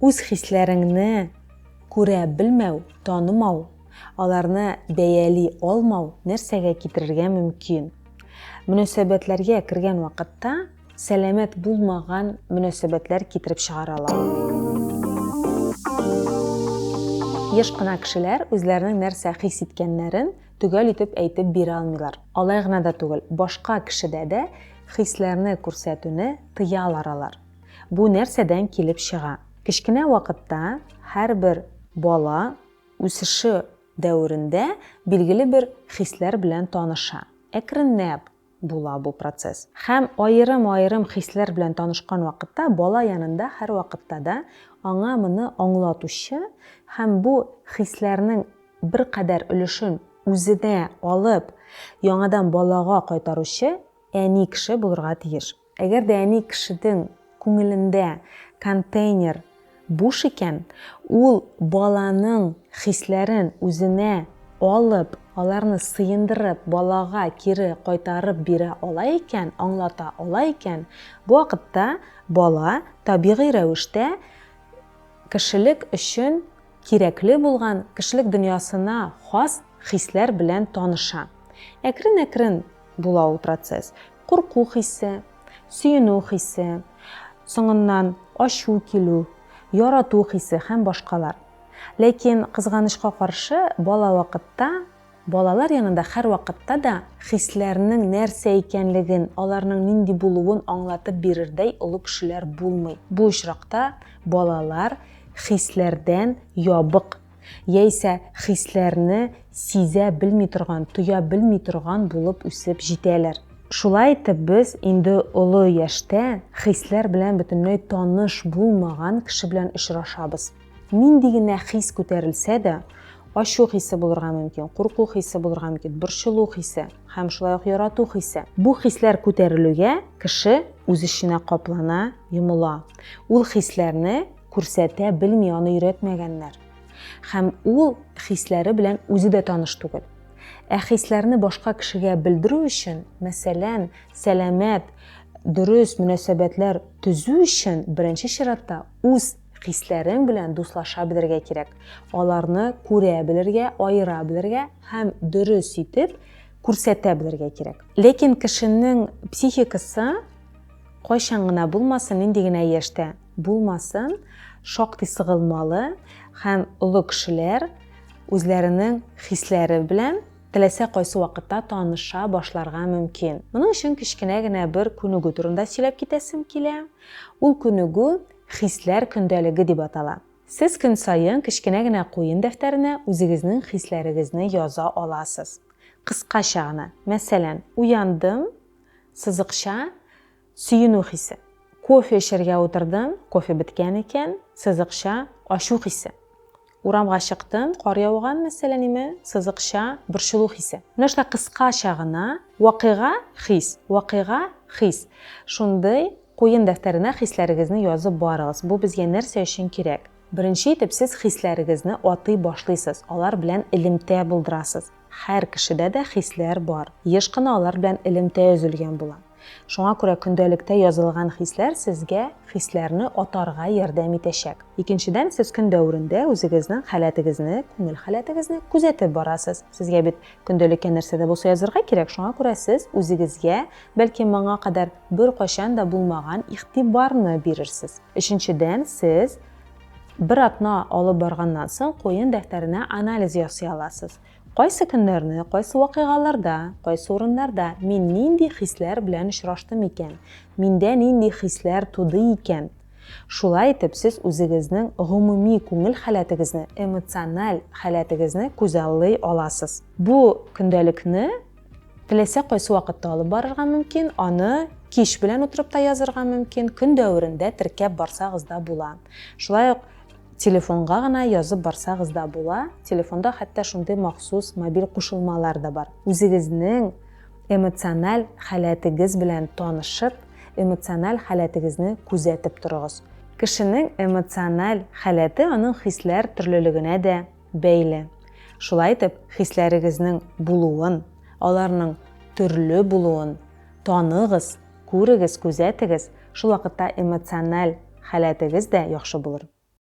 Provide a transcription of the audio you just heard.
Үз хисләреңне күрә белмәү, танымау, аларны бәяли алмау нәрсәгә китерергә мөмкин? Мөнәсәбәтләргә кергән вакытта сәламәт булмаган мөнәсәбәтләр китереп чыгаралар. Еш кына кешеләр үзләренең нәрсә хис иткәннәрен төгәл итеп әйтеп бирә алмыйлар. Алай гына да түгел, башка кешедә дә хисләрне күрсәтүне тыялар алар. Бу нәрсәдән килеп чыга. Кечкенә вакытта һәрбер бала үсеше дәверендә билгеле бер хисләр белән таныша. Әкренләп була бу процесс. Һәм аерым хисләр белән танышкан вакытта бала янында һәр вакытта да аңа моны аңлатучы һәм бу хисләрнең бер кадәр өлешен үзенә алып, яңадан балага кайтаручы әни кеше булырга тиеш. Әгәр дә әни кешенең күңелендә контейнер буш икән, ул баланың хисләрен үзенә алып, аларны сыендырып, балага кире кайтарып бирә ала икән, аңлата ала икән, бу вакытта бала табигый рәвештә кешелек өчен кирәкле булган, кешелек дөньясына хас хисләр белән таныша. Әкрен-әкрен була ул процесс. Курку хисе, сөенү хисе, соңыннан ачу килү, ярату хисе һәм башкалар. Ләкин кызганычка каршы бала вакытта, балалар янында һәр вакытта да хисләрнең нәрсә икәнлеген, аларның нинди булуын аңлатып бирердәй олы кешеләр булмый. Бу очракта балалар хисләрдән ябык, яисә хисләрне сизә белми торган, туя белми торган булып үсеп җитәләр. Шулай итеп без инде олы яшьтә хисләр белән бөтенләй таныш булмаган кеше белән очрашабыз. Нинди генә хис күтәрелсә дә, ачу хисе булырга мөмкин, курку хисе булырга мөмкин, борчылу хисе һәм шулай ук ярату хисе. Бу хисләр күтәрелүгә кеше үз эченә каплана, йомыла. Ул хисләрне күрсәтә белми, аны өйрәтмәгәннәр. Һәм ул хисләре белән үзе дә таныш түгел. Хисләрне башка кешегә белдерү өчен, мәсәлән, сәламәт, дөрес мөнәсәбәтләр төзү өчен беренче чиратта үз хисләрең белән дуслаша белергә кирәк. Аларны күрә белергә, аера белергә һәм дөрес итеп күрсәтә белергә кирәк. Ләкин кешенең психикасы кайчан гына булмасын, нинди генә яшьтә булмасын, шактый сыгылмалы һәм олы кешеләр үзләренең хисләре белән теләсә кайсы вакытта таныша башларга мөмкин. Моның өчен кечкенә генә бер күнегү турында сөйләп китәсем килә. Ул күнегү хисләр көндәлеге дип атала. Сез көн саен кечкенә генә куен дәфтәренә үзегезнең хисләрегезне яза аласыз. Кыскача гына. Мәсәлән, уяндым, сызыкча сөенү хисе. Кофе эчәргә утырдым, кофе беткән икән, сызыкча ачу хисе. Урамга чыктым, кар яуган, мәсәлән, сызыкча борчылу хисе. Менә шулай кыскача гына вакыйга хис. Шундый куен дәфтәренә хисләрегезне язып барыгыз. Бу безгә нәрсә өчен кирәк? Беренче итеп сез хисләрегезне атый башлыйсыз, алар белән элемтә булдырасыз. Һәр кешедә дә хисләр бар. Еш кына алар белән элемтә өзелгән була. Шуңа күрә көндәлектә язылган хисләр сезгә хисләрне атарга ярдәм итәчәк. Икенчедән, сез көн дәверендә үзегезнең хәләтегезне, күңел хәләтегезне күзәтеп барасыз. Сезгә бит көндөлеккә нәрсәдә булса язырга кирәк. Шуңа күрә сез үзегезгә, бәлки моңа кадәр бер кайчан да булмаган игътибарны бирерсез. Өченчедән, сез бер атна алып барганнан соң куен дәфтәренә анализ ясый аласыз. Кайсы көннәрне, кайсы вакыйгаларда, кайсы урыннарда мин нинди хисләр белән очраштым икән? Миндә нинди хисләр туды икән? Шулай итеп сез үзегезнең гомуми күңел хәләтегезне, эмоциональ хәләтегезне күзаллый аласыз. Бу көндөлекне теләсә кайсы вакытта алып барырга мөмкин, аны кич белән утырып та язырга мөмкин, көн дәверендә теркәп барсагыз да була. Шулай ук телефонга гына язып барсагыз да була. Телефонда хәтта шундый махсус мобиль кушылмалар да бар. Үзегезнең эмоциональ хәләтегез белән танышып, эмоциональ хәләтегезне күзәтеп торыгыз. Кешенең эмоциональ хәләте аның хисләр төрлелегенә дә бәйле. Шулай итеп, хисләрегезнең булуын, аларның төрле булуын таныгыз, күрегез, күзәтегез. Шул вакытта эмоциональ хәләтегез дә яхшы булыр.